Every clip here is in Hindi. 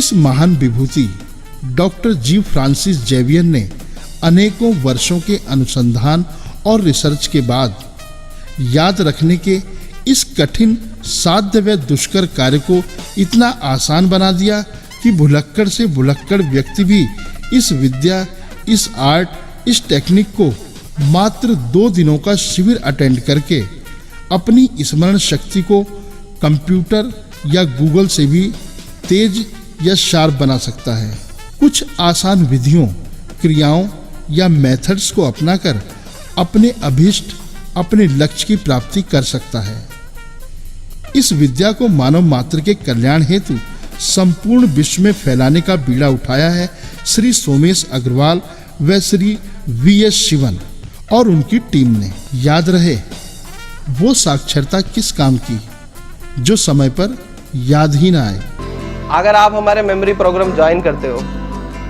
इस महान विभूति डॉक्टर जी फ्रांसिस जेवियर ने अनेकों वर्षों के अनुसंधान और रिसर्च के बाद याद रखने के इस कठिन, साध्य व दुष्कर कार्य को इतना आसान बना दिया कि भुलक्कड़ से भुलक्कड़ व्यक्ति भी इस विद्या, इस आर्ट, इस टेक्निक को मात्र 2 दिनों का शिविर अटेंड करके अपनी स्मरण शक्ति को कंप्यूटर या गूगल से भी तेज या शार्प बना सकता है। कुछ आसान विधियों, क्रियाओं या मेथड्स को अपनाकर अपने अभीष्ट, अपने लक्ष्य की प्राप्ति कर सकता है। इस विद्या को मानव मात्र के कल्याण हेतु संपूर्ण विश्व में फैलाने का बीड़ा उठाया है श्री सोमेश अग्रवाल व श्री वी.एस. शिवन और उनकी टीम ने। याद रहे, वो साक्षरता किस काम की जो समय पर याद ही ना आए। अगर आप हमारे मेमोरी प्रोग्राम ज्वाइन करते हो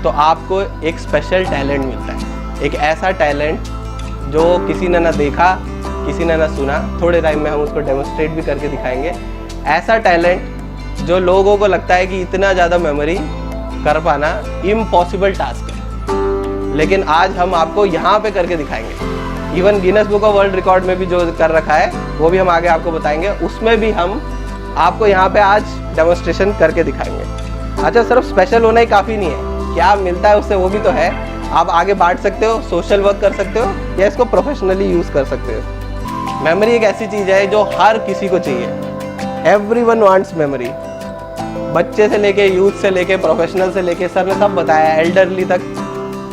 तो आपको एक स्पेशल टैलेंट मिलता है, एक ऐसा टैलेंट जो किसी ने ना देखा, किसी ने ना सुना। थोड़े टाइम में हम उसको डेमोन्स्ट्रेट भी करके दिखाएंगे। ऐसा टैलेंट जो लोगों को लगता है कि इतना ज़्यादा मेमोरी कर पाना इम्पॉसिबल टास्क है, लेकिन आज हम आपको यहाँ पे करके दिखाएंगे। Even Guinness book of world record में भी जो कर रखा है वो भी हम आगे आपको बताएंगे, उसमें भी हम आपको यहाँ पे आज डेमोन्स्ट्रेशन करके दिखाएंगे। अच्छा, सिर्फ स्पेशल होना ही काफ़ी नहीं है, क्या मिलता है उससे वो भी तो है। आप आगे बांट सकते हो, सोशल वर्क कर सकते हो या इसको प्रोफेशनली यूज़ कर सकते हो। मेमोरी एक ऐसी चीज़ है जो हर किसी को चाहिए। Everyone wants memory. बच्चे से लेके, यूथ से लेके, प्रोफेशनल से लेके, सर ने सब बताया, एल्डरली तक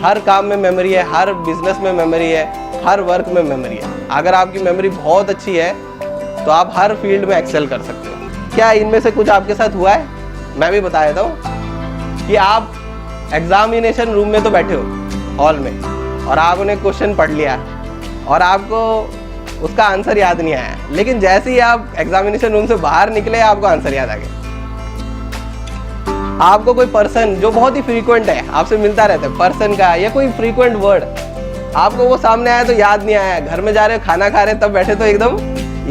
हर काम में मेमोरी है, हर बिजनेस में मेमोरी है, हर वर्क में मेमोरी है। अगर आपकी मेमोरी बहुत अच्छी है तो आप हर फील्ड में एक्सेल कर सकते हो। क्या इनमें से कुछ आपके साथ हुआ है? मैं भी बता देता हूँ कि आप एग्जामिनेशन रूम में तो बैठे हो हॉल में और आपने क्वेश्चन पढ़ लिया और आपको उसका आंसर याद नहीं आया, लेकिन जैसे ही आप एग्जामिनेशन रूम से बाहर निकले आपको आंसर याद आ गया। आपको कोई पर्सन जो बहुत ही फ्रीक्वेंट है, आपसे मिलता रहता है, पर्सन का या कोई फ्रीक्वेंट वर्ड, आपको वो सामने आया तो याद नहीं आया। घर में जा रहे हो, खाना खा रहे तब बैठे तो एकदम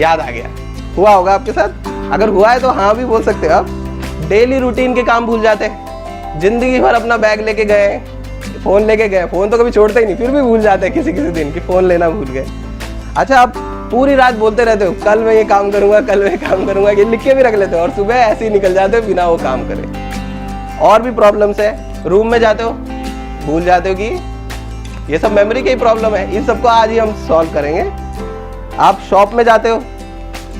याद आ गया। हुआ होगा आपके साथ? अगर हुआ है तो हाँ भी बोल सकते हो आप। डेली रूटीन के काम भूल जाते हैं, जिंदगी भर अपना बैग लेके गए, फ़ोन लेके गए, फ़ोन तो कभी छोड़ते ही नहीं, फिर भी भूल जाते हैं किसी किसी दिन कि फ़ोन लेना भूल गए। अच्छा, आप पूरी रात बोलते रहते हो कल मैं ये काम करूँगा, कल मैं ये काम करूँगा, ये लिख के भी रख लेते हो और सुबह ऐसे ही निकल जाते हो बिना वो काम करे। और भी प्रॉब्लम्स है, रूम में जाते हो भूल जाते हो कि ये सब मेमोरी की ही प्रॉब्लम है। इन सबको आज ही हम सॉल्व करेंगे। आप शॉप में जाते हो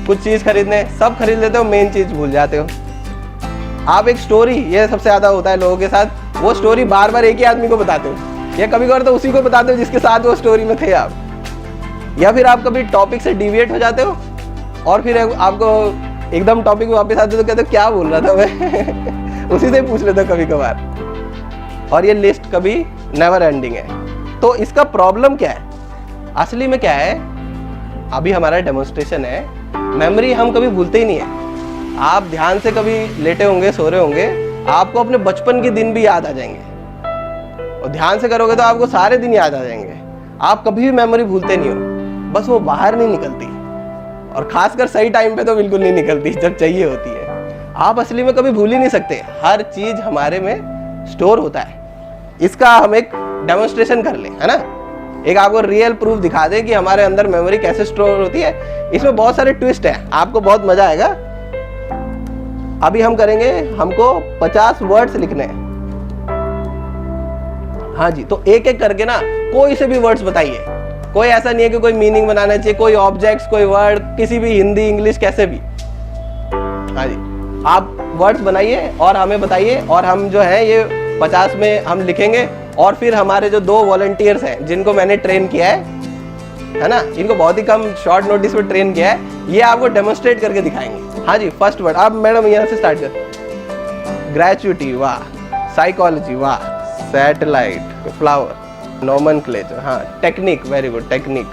कुछ चीज़ खरीदने, सब खरीद लेते हो, मेन चीज़ भूल जाते हो। आप एक स्टोरी, ये सबसे ज़्यादा होता है लोगों के साथ, वो स्टोरी बार बार एक ही आदमी को बताते हो या कभी कभार तो उसी को बताते हो जिसके साथ वो स्टोरी में थे आप। या फिर आप कभी टॉपिक से डिविएट हो जाते हो और फिर आपको एकदम टॉपिक में वापस आते हो तो कहते हो क्या बोल रहा था मैं उसी से पूछ लेते हो कभी कभार। और ये लिस्ट कभी नेवर एंडिंग है। तो इसका प्रॉब्लम क्या है, असली में क्या है? अभी हमारा डेमोन्स्ट्रेशन है। मेमोरी हम कभी भूलते ही नहीं है। आप ध्यान से कभी लेटे होंगे, सो रहे होंगे, आपको अपने बचपन के दिन भी याद आ जाएंगे और ध्यान से करोगे तो आपको सारे दिन याद आ जाएंगे। आप कभी भी मेमोरी भूलते नहीं हो, बस वो बाहर नहीं निकलती और खासकर सही टाइम पे तो बिल्कुल नहीं निकलती जब चाहिए होती है। आप असली में कभी भूल ही नहीं सकते, हर चीज हमारे में स्टोर होता है। इसका हम एक डेमोन्स्ट्रेशन कर लें, है ना, एक आपको रियल प्रूफ दिखा दे कि हमारे अंदर मेमोरी कैसे स्टोर होती है। इसमें बहुत सारे ट्विस्ट है, आपको बहुत मजा आएगा। अभी हम करेंगे, हमको 50 वर्ड्स लिखने हैं। हाँ जी, तो एक एक करके ना कोई से भी वर्ड्स बताइए। कोई ऐसा नहीं है कि कोई मीनिंग बनाना चाहिए, कोई ऑब्जेक्ट्स, कोई वर्ड, किसी भी, हिंदी, इंग्लिश, कैसे भी। हाँ जी, आप वर्ड्स बनाइए और हमें बताइए और हम जो है ये 50 में हम लिखेंगे। और फिर हमारे जो 2 वॉलंटियर्स हैं जिनको मैंने ट्रेन किया है ना, इनको बहुत ही कम शॉर्ट नोटिस पे ट्रेन किया है, ये आपको डेमोन्स्ट्रेट करके दिखाएंगे। हाँ जी, फर्स्ट वर्ड आप मैडम यहाँ से स्टार्ट कर। ग्रेचुइटी, वाह। साइकोलॉजी, वाह। Satellite, flower. नोमेनक्लेचर, हाँ। Technique, very good, technique.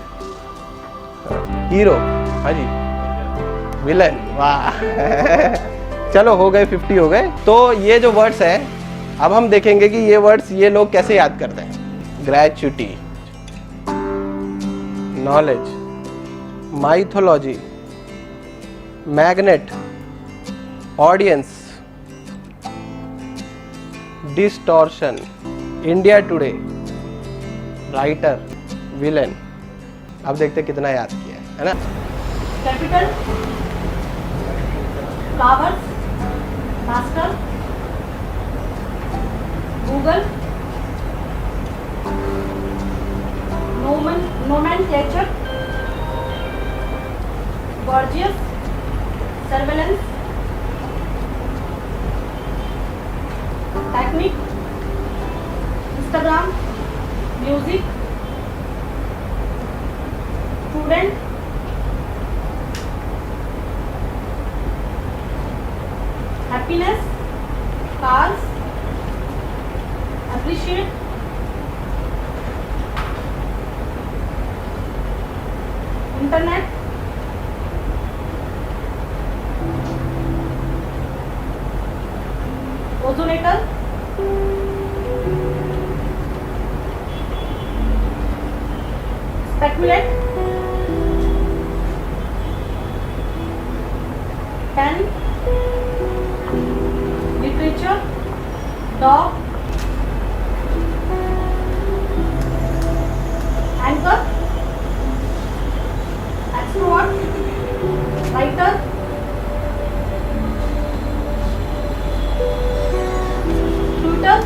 Hero, हाँ जी। विलन, वाह। चलो हो गए, 50 हो गए। तो ये जो वर्ड्स हैं अब हम देखेंगे कि ये वर्ड्स ये लोग कैसे याद करते हैं। Gratuity, knowledge, mythology, magnet, audience, distortion, India today, writer, villain. अब देखते कितना याद किया है ना। Capital, flowers, master, Google, nomenclature, gorgeous, surveillance, technique, Instagram, music, student, happiness, cars, appreciate, internet, ozonator, speculate, pen, literature, dog, anchor, extrovert, writer, tutor,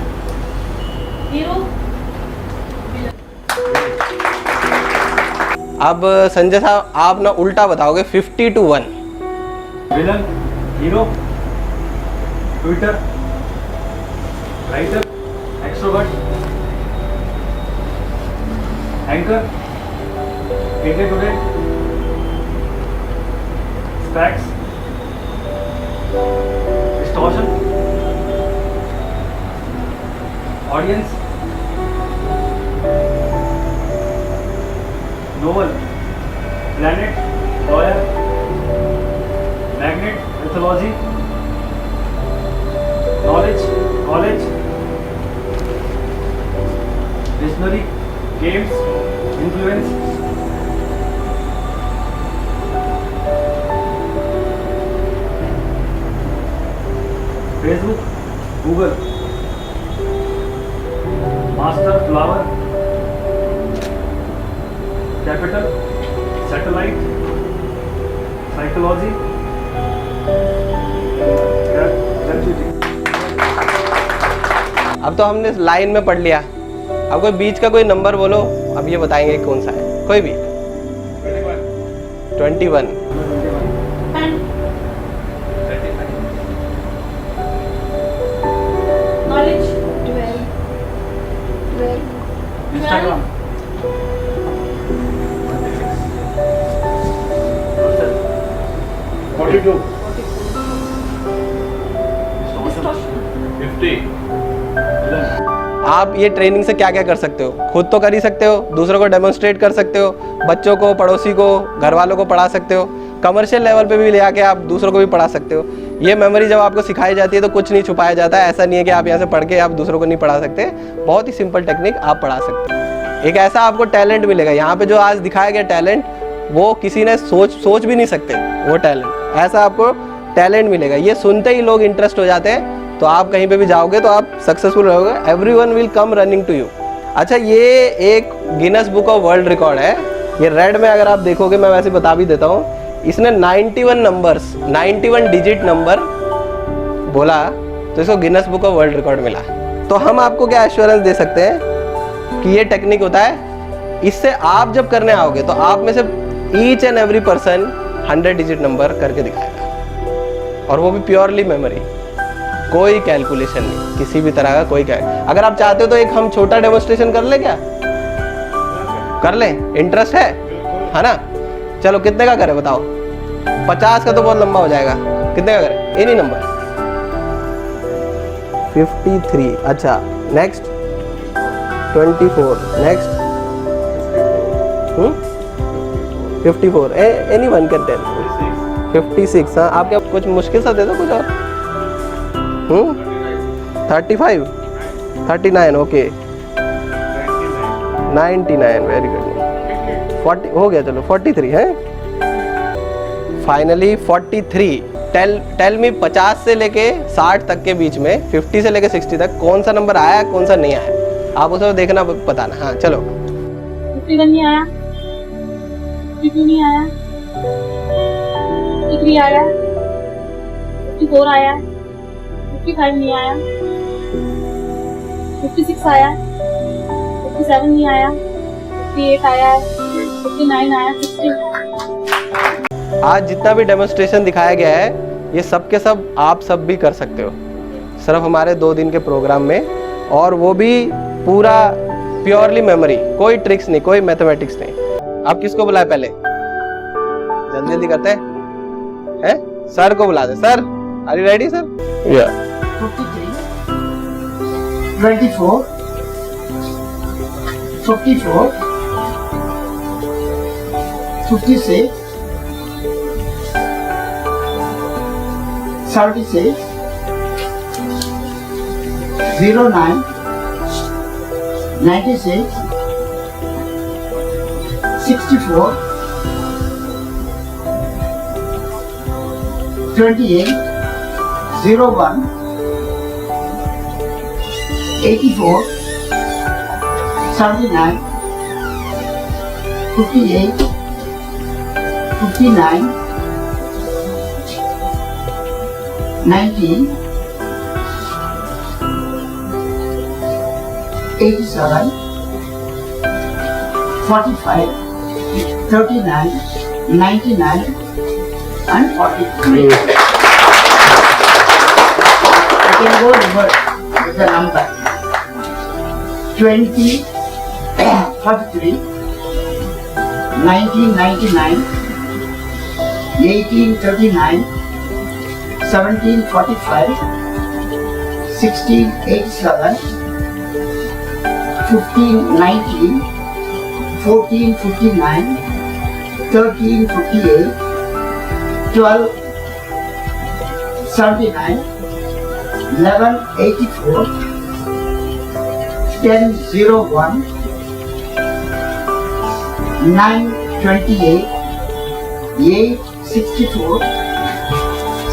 hero, अब संजय साहब आप ना उल्टा बताओगे 50 to 1। Villain, hero, Twitter, writer, extrovert, anchor, India today, specs, distortion, audience, novel, planet, lawyer, magnet, mythology, knowledge, college, dictionary, games, influence, Facebook, Google, master, flower, capital, satellite, psychology, अब तो हमने लाइन में पढ़ लिया। अब कोई बीच का कोई नंबर बोलो, अब ये बताएंगे कौन सा है। कोई भी 21, pen, knowledge, 12, Instagram, 42, आप ये ट्रेनिंग से क्या क्या कर सकते हो? खुद तो कर ही सकते हो, दूसरों को डेमोन्स्ट्रेट कर सकते हो, बच्चों को, पड़ोसी को, घर वालों को पढ़ा सकते हो, कमर्शियल लेवल पे भी ले आके आप दूसरों को भी पढ़ा सकते हो। ये मेमोरी जब आपको सिखाई जाती है तो कुछ नहीं छुपाया जाता है। ऐसा नहीं है कि आप यहाँ से पढ़ के आप दूसरों को नहीं पढ़ा सकते। बहुत ही सिंपल टेक्निक आप पढ़ा सकते हो। एक ऐसा आपको टैलेंट मिलेगा, यहाँ पे जो आज दिखाया गया टैलेंट, वो किसी ने सोच भी नहीं सकते वो टैलेंट। ऐसा आपको टैलेंट मिलेगा, ये सुनते ही लोग इंटरेस्ट हो जाते हैं। तो आप कहीं पे भी जाओगे तो आप सक्सेसफुल रहोगे, everyone will come running to you. अच्छा, ये एक Guinness book of world record है। ये रेड में अगर आप देखोगे, मैं वैसे बता भी देता हूँ, इसने 91 नंबर्स, 91 डिजिट नंबर बोला तो इसको Guinness book of world record मिला। तो हम आपको क्या एश्योरेंस दे सकते हैं कि ये टेक्निक होता है। इससे आप जब करने आओगे तो आप में से each and every person 100 digit number करके दिखाएगा, और वो भी प्योरली मेमोरी, कोई कैलकुलेशन नहीं, किसी भी तरह का कोई अगर आप चाहते हो तो एक हम छोटा डेमोन्स्ट्रेशन कर ले, क्या कर ले? इंटरेस्ट है ना? चलो कितने का करें बताओ? 50 का तो बहुत लंबा हो जाएगा, कितने का करें? Any number 53। अच्छा, next 24, next 54, anyone can tell. 56, हाँ, आप क्या कुछ मुश्किल सा दे दो कुछ और। 35, 39, ओके, 99, वेरी गुड। 40 हो गया, चलो 43 है फाइनली। 43 टेल मी 50 से लेके 60 तक के बीच में, 50 से लेके 60 तक कौन सा नंबर आया कौन सा नहीं आया, आप उसे देखना बताना। हाँ चलो। 51 नहीं आया, 52 नहीं आया, 53 आया, 54 आया, 55 नहीं आया, 56 आया, 57 नहीं आया, 58 आया, 59 आया, 60 आया। आज जितना भी डेमोन्स्ट्रेशन दिखाया गया है ये सब के सब आप सब भी कर सकते हो, सिर्फ हमारे 2 दिन के प्रोग्राम में, और वो भी पूरा प्योरली मेमोरी, कोई ट्रिक्स नहीं, कोई मैथमेटिक्स नहीं। आप किसको बुलाए पहले, जल्दी जल्दी करते हैं, सर को बुला दे। Sir are you ready sir? या 53, 24, 54, 56, 76, 09, 96, 64, 28, 01, 84, 79, 58, 59, 90, 87, 45, 39, 99, and 43. I can go reverse with the number 20, 33, 1999, 1839, 1745, 1687, 1519, 1459, 1358, 1279, 1184, 1001, 928, 864,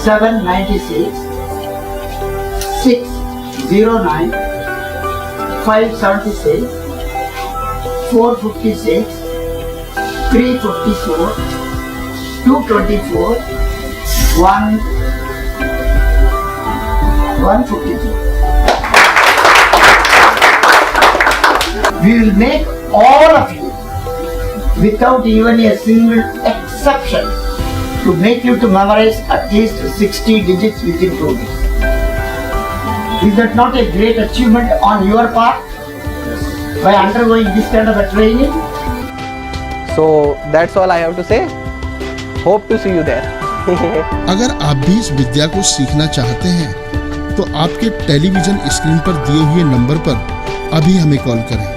796, 609, 576, 456, 354, 224, 152. We will make all of you, without even a single exception, to make you to memorize at least 60 digits within 2 weeks. Is that not a great achievement on your part by undergoing this kind of a training? So that's all I have to say. Hope to see you there. अगर आप भी इस विद्या को सीखना चाहते हैं तो आपके टेलीविजन स्क्रीन पर दिए हुए नंबर पर अभी हमें कॉल करें।